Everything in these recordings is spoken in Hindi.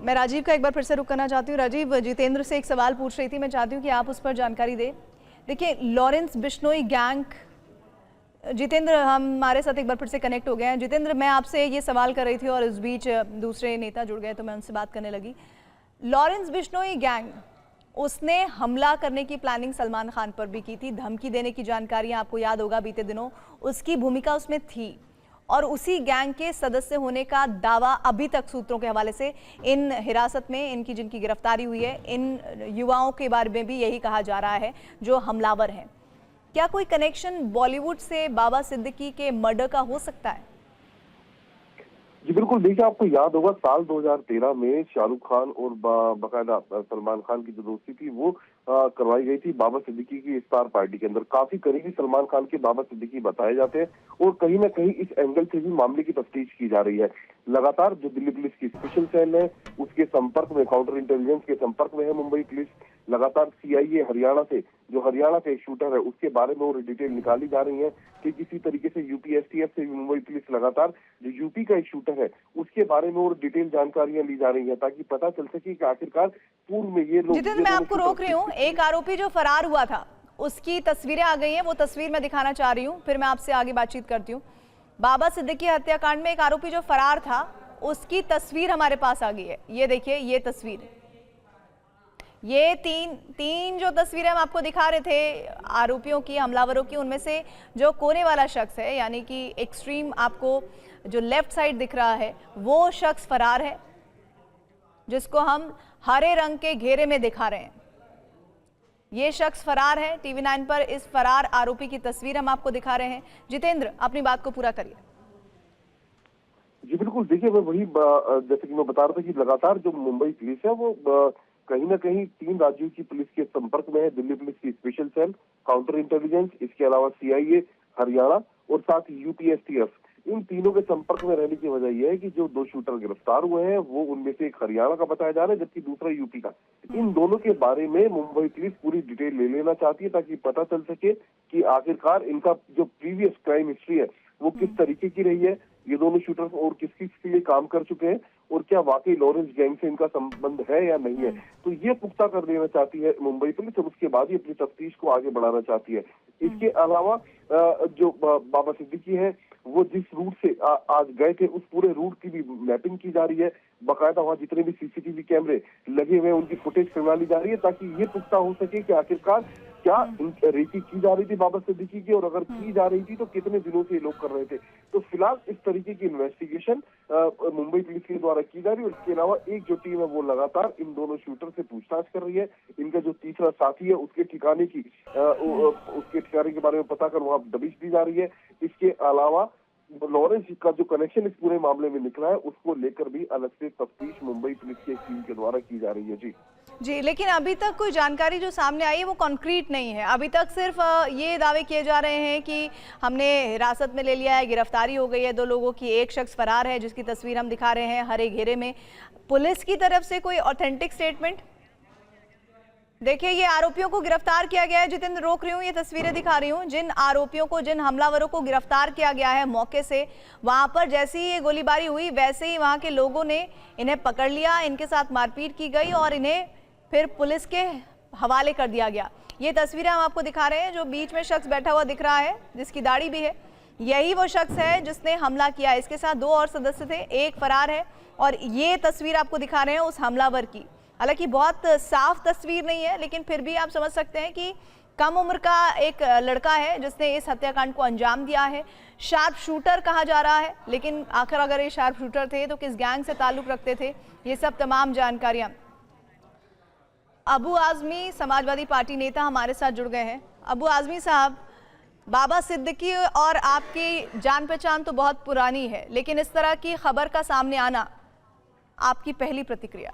मैं राजीव का एक बार फिर से रुख करना चाहती हूँ। राजीव, जितेंद्र से एक सवाल पूछ रही थी, मैं चाहती हूँ कि आप उस पर जानकारी दें। देखिए, लॉरेंस बिश्नोई गैंग, जितेंद्र हमारे साथ एक बार फिर से कनेक्ट हो गए हैं। जितेंद्र, मैं आपसे ये सवाल कर रही थी और इस बीच दूसरे नेता जुड़ गए तो मैं उनसे बात करने लगी। लॉरेंस बिश्नोई गैंग, उसने हमला करने की प्लानिंग सलमान खान पर भी की थी, धमकी देने की जानकारियां आपको याद होगा बीते दिनों उसकी भूमिका उसमें थी, और उसी गैंग के सदस्य होने का दावा अभी तक सूत्रों के हवाले से इन हिरासत में इनकी जिनकी गिरफ्तारी हुई है, इन युवाओं के बारे में भी यही कहा जा रहा है जो हमलावर हैं। क्या कोई कनेक्शन बॉलीवुड से बाबा सिद्दीकी के मर्डर का हो सकता है? जी बिल्कुल, देखिए आपको याद होगा साल 2013 में शाहरुख खान और बाकायदा सलमान खान की जो दोस्ती थी वो करवाई गई थी बाबा सिद्दीकी की स्टार पार्टी के अंदर। काफी करीबी सलमान खान के बाबा सिद्दीकी बताए जाते हैं और कहीं ना कहीं इस एंगल से भी मामले की तफ्तीश की जा रही है। लगातार जो दिल्ली पुलिस की स्पेशल सेल है उसके संपर्क में, काउंटर इंटेलिजेंस के संपर्क में है मुंबई पुलिस। लगातार सीआईए हरियाणा से, जो हरियाणा का एक शूटर है उसके बारे में और डिटेल निकाली जा रही है कि किसी तरीके से यूपी एसटीएफ से भी मुंबई पुलिस लगातार जो यूपी का एक शूटर है उसके बारे में और डिटेल जानकारियां ली जा रही है ताकि पता चल सके कि आखिरकार पूर्व में ये लोग। जितेंद्र, मैं आपको रोक रही हूँ। एक आरोपी जो फरार हुआ था उसकी तस्वीरें आ गई हैं, वो तस्वीर मैं दिखाना चाह रही हूँ, फिर मैं आपसे आगे बातचीत करती हूँ। बाबा सिद्दीकी हत्याकांड में एक आरोपी जो फरार था उसकी तस्वीर हमारे पास आ गई है। ये देखिए, ये तस्वीर, ये तीन जो तस्वीरें हम आपको दिखा रहे थे आरोपियों की, हमलावरों की, उनमें से जो कोने वाला शख्स है, यानी कि एक्सट्रीम आपको जो लेफ्ट साइड दिख रहा है, वो शख्स फरार है जिसको हम हरे रंग के घेरे में दिखा रहे हैं। ये शख्स फरार है। टीवी 9 पर इस फरार आरोपी की तस्वीर हम आपको दिखा रहे हैं। जितेंद्र, अपनी बात को पूरा करिए। जी बिल्कुल, देखिए मैं वही जैसे कि मैं बता रहा था कि लगातार जो मुंबई पुलिस है वो कहीं ना कहीं 3 राज्यों की पुलिस के संपर्क में है। दिल्ली पुलिस की स्पेशल सेल, काउंटर इंटेलिजेंस, इसके अलावा सीआईए हरियाणा और साथ ही यूपीएसटीएफ, इन तीनों के संपर्क में रहने की वजह यह है कि जो 2 शूटर गिरफ्तार हुए हैं वो उनमें से एक हरियाणा का बताया जा रहा है जबकि दूसरा यूपी का। इन दोनों के बारे में मुंबई पुलिस पूरी डिटेल ले लेना चाहती है ताकि पता चल सके कि आखिरकार इनका जो प्रीवियस क्राइम हिस्ट्री है वो किस तरीके की रही है, ये दोनों शूटर्स और किस किस के लिए काम कर चुके हैं और क्या वाकई लॉरेंस गैंग से इनका संबंध है या नहीं है। तो ये पुख्ता कर देना चाहती है मुंबई पुलिस और उसके बाद ही अपनी तफ्तीश को आगे बढ़ाना चाहती है। इसके अलावा जो बाबा सिद्दीकी है वो जिस रूट से आज गए थे उस पूरे रूट की भी मैपिंग की जा रही है। बाकायदा वहाँ जितने भी सीसीटीवी कैमरे लगे हुए हैं उनकी फुटेज करवा ली जा रही है ताकि ये पुख्ता हो सके कि आखिरकार क्या रेकी की जा रही थी बाबा सिद्दीकी की, और अगर की जा रही थी तो कितने दिनों से ये लोग कर रहे थे। तो फिलहाल इस तरीके की इन्वेस्टिगेशन मुंबई पुलिस के द्वारा की जा रही है। और इसके अलावा एक जो टीम है वो लगातार इन दोनों शूटर से पूछताछ कर रही है। इनका जो तीसरा साथी है उसके ठिकाने के बारे में पता कर वहां दबिश दी जा रही है। इसके अलावा लॉरेंस का जो कनेक्शन इस पूरे मामले में निकला है उसको लेकर भी अलग से तफ्तीश मुंबई पुलिस की टीम के द्वारा की जा रही है। जी, लेकिन अभी तक कोई जानकारी जो सामने आई है वो कॉन्क्रीट नहीं है। अभी तक सिर्फ ये दावे किए जा रहे हैं कि हमने हिरासत में ले लिया है, गिरफ्तारी हो गई है 2 लोगों की, एक शख्स फरार है जिसकी तस्वीर हम दिखा रहे हैं हरे घेरे में। पुलिस की तरफ से कोई ऑथेंटिक स्टेटमेंट? देखिए, ये आरोपियों को गिरफ्तार किया गया है। जितेंद्र, रोक रही हूँ, ये तस्वीरें दिखा रही हूँ। जिन आरोपियों को, जिन हमलावरों को गिरफ्तार किया गया है मौके से, वहां पर जैसे ही ये गोलीबारी हुई वैसे ही वहां के लोगों ने इन्हें पकड़ लिया, इनके साथ मारपीट की गई और इन्हें फिर पुलिस के हवाले कर दिया गया। ये तस्वीरें हम आपको दिखा रहे हैं। जो बीच में शख्स बैठा हुआ दिख रहा है जिसकी दाढ़ी भी है, यही वो शख्स है जिसने हमला किया। इसके साथ 2 और सदस्य थे, एक फरार है और ये तस्वीर आपको दिखा रहे हैं उस हमलावर की। हालांकि बहुत साफ तस्वीर नहीं है लेकिन फिर भी आप समझ सकते हैं कि कम उम्र का एक लड़का है जिसने इस हत्याकांड को अंजाम दिया है। शार्प शूटर कहा जा रहा है, लेकिन आखिर अगर ये शार्प शूटर थे तो किस गैंग से ताल्लुक रखते थे, ये सब तमाम जानकारियां। अबू आजमी समाजवादी पार्टी नेता हमारे साथ जुड़ गए हैं। अबू आजमी साहब, बाबा सिद्दीकी और आपकी जान पहचान तो बहुत पुरानी है, लेकिन इस तरह की खबर का सामने आना, आपकी पहली प्रतिक्रिया?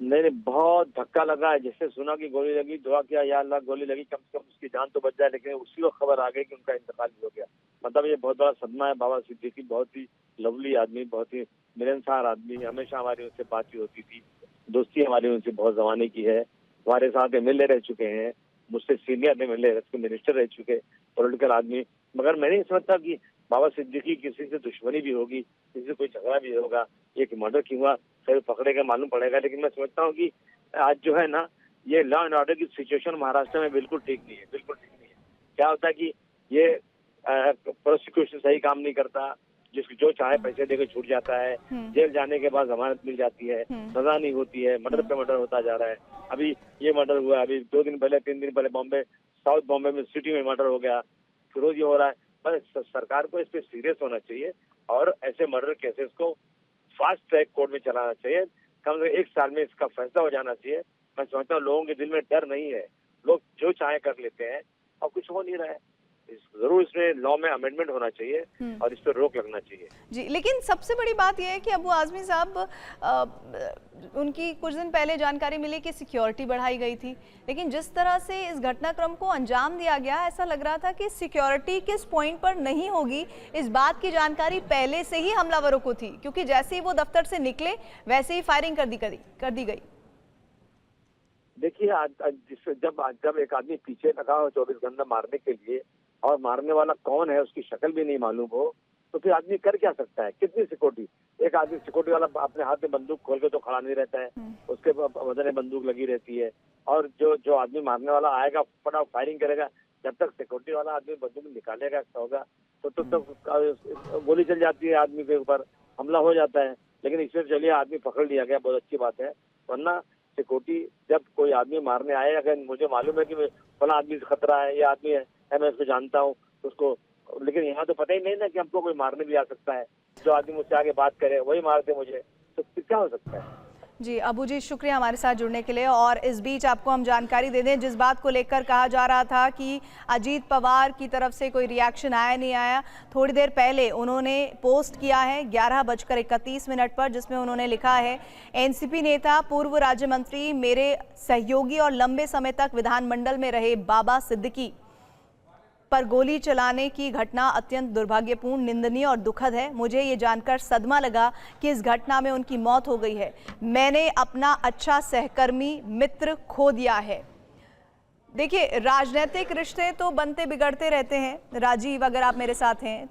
नहीं, बहुत धक्का लगा है। जैसे सुना कि गोली लगी, दुआ किया या अल्लाह गोली लगी, कम से कम उसकी जान तो बच जाए, लेकिन उसी वक्त खबर आ गई कि उनका इंतकाल हो गया। मतलब ये बहुत बड़ा सदमा है। बाबा सिद्दीकी बहुत ही लवली आदमी, बहुत ही मिलनसार आदमी, हमेशा हमारी उनसे बातचीत होती थी, दोस्ती हमारी उनसे बहुत जमाने की है। हमारे साथ एमएलए रह चुके हैं, मुझसे सीनियर एमएलए, मिनिस्टर रह चुके, पॉलिटिकल आदमी। मगर मैं नहीं समझता कि बाबा सिद्दीकी किसी से दुश्मनी भी होगी, किसी से कोई झगड़ा भी होगा, एक मर्डर क्यों हुआ। सभी पकड़ेगा मालूम पड़ेगा। लेकिन मैं समझता हूँ कि आज जो है ना, ये लॉ एंड ऑर्डर की सिचुएशन महाराष्ट्र में बिल्कुल ठीक नहीं है, बिल्कुल ठीक नहीं है। क्या होता है कि ये प्रोसिक्यूशन सही काम नहीं करता, जिसको जो चाहे पैसे देकर छूट जाता है, जेल जाने के बाद जमानत मिल जाती है, सजा नहीं होती है, मर्डर पे मर्डर होता जा रहा है। अभी ये मर्डर हुआ, अभी 2 दिन पहले 3 दिन पहले बॉम्बे, साउथ बॉम्बे में सिटी में मर्डर हो गया, फिरोज ये हो रहा है। बस सरकार को इस पे सीरियस होना चाहिए और ऐसे मर्डर केसेस को फास्ट ट्रैक कोर्ट में चलाना चाहिए। कम से कम 1 साल में इसका फैसला हो जाना चाहिए। मैं समझता हूँ लोगों के दिल में डर नहीं है, लोग जो चाहे कर लेते हैं और कुछ हो नहीं रहा है। जरूर इसमें लॉ में अमेंडमेंट होना चाहिए और इस पर रोक लगना चाहिए जी। लेकिन सबसे बड़ी बात यह है कि अबू आजमी साहब, उनकी कुछ दिन पहले जानकारी मिली कि सिक्योरिटी बढ़ाई गई थी, लेकिन जिस तरह से इस घटनाक्रम को अंजाम दिया गया, ऐसा लग रहा था कि सिक्योरिटी किस पॉइंट पर नहीं होगी, इस बात की जानकारी पहले से ही हमलावरों को थी, क्योंकि जैसे ही वो दफ्तर से निकले वैसे ही फायरिंग कर दी गई। देखिए, जब एक आदमी पीछे लगा हो 24 घंटा मारने के लिए और मारने वाला कौन है उसकी शक्ल भी नहीं मालूम हो, तो फिर आदमी कर क्या सकता है? कितनी सिक्योरिटी? एक आदमी सिक्योरिटी वाला अपने हाथ में बंदूक खोल के तो खड़ा नहीं रहता है, उसके बदन में बंदूक लगी रहती है और जो आदमी मारने वाला आएगा फटाफट फायरिंग करेगा। जब तक सिक्योरिटी वाला आदमी बंदूक निकालेगा होगा तो गोली चल जाती है, आदमी के ऊपर हमला हो जाता है। लेकिन इसमें चलिए आदमी पकड़ लिया गया, बहुत अच्छी बात है। वरना सिक्योरिटी जब कोई आदमी मारने आए, अगर मुझे मालूम है कि फला आदमी से खतरा है, ये आदमी है, मैं उसको जानता हूँ उसको, लेकिन यहाँ तो पता ही नहीं ना कि हमको कोई मारने भी आ सकता है। जो आदमी मुझसे आगे बात करे वही मार दे मुझे, तो क्या हो सकता है? जी अबू जी, शुक्रिया हमारे साथ जुड़ने के लिए। और इस बीच आपको हम जानकारी दे दें, जिस बात को लेकर कहा जा रहा था कि अजीत पवार की तरफ से कोई रिएक्शन आया नहीं आया, थोड़ी देर पहले उन्होंने पोस्ट किया है 11:31 पर, जिसमें उन्होंने लिखा है, एनसीपी नेता पूर्व राज्य मंत्री मेरे सहयोगी और लंबे समय तक विधानमंडल में रहे बाबा सिद्दीकी पर गोली चलाने की घटना अत्यंत दुर्भाग्यपूर्ण, निंदनीय और दुखद है। मुझे ये जानकर सदमा लगा कि इस घटना में उनकी मौत हो गई है। मैंने अपना अच्छा सहकर्मी मित्र खो दिया है। देखिए, राजनीतिक रिश्ते तो बनते बिगड़ते रहते हैं। राजीव, अगर आप मेरे साथ हैं,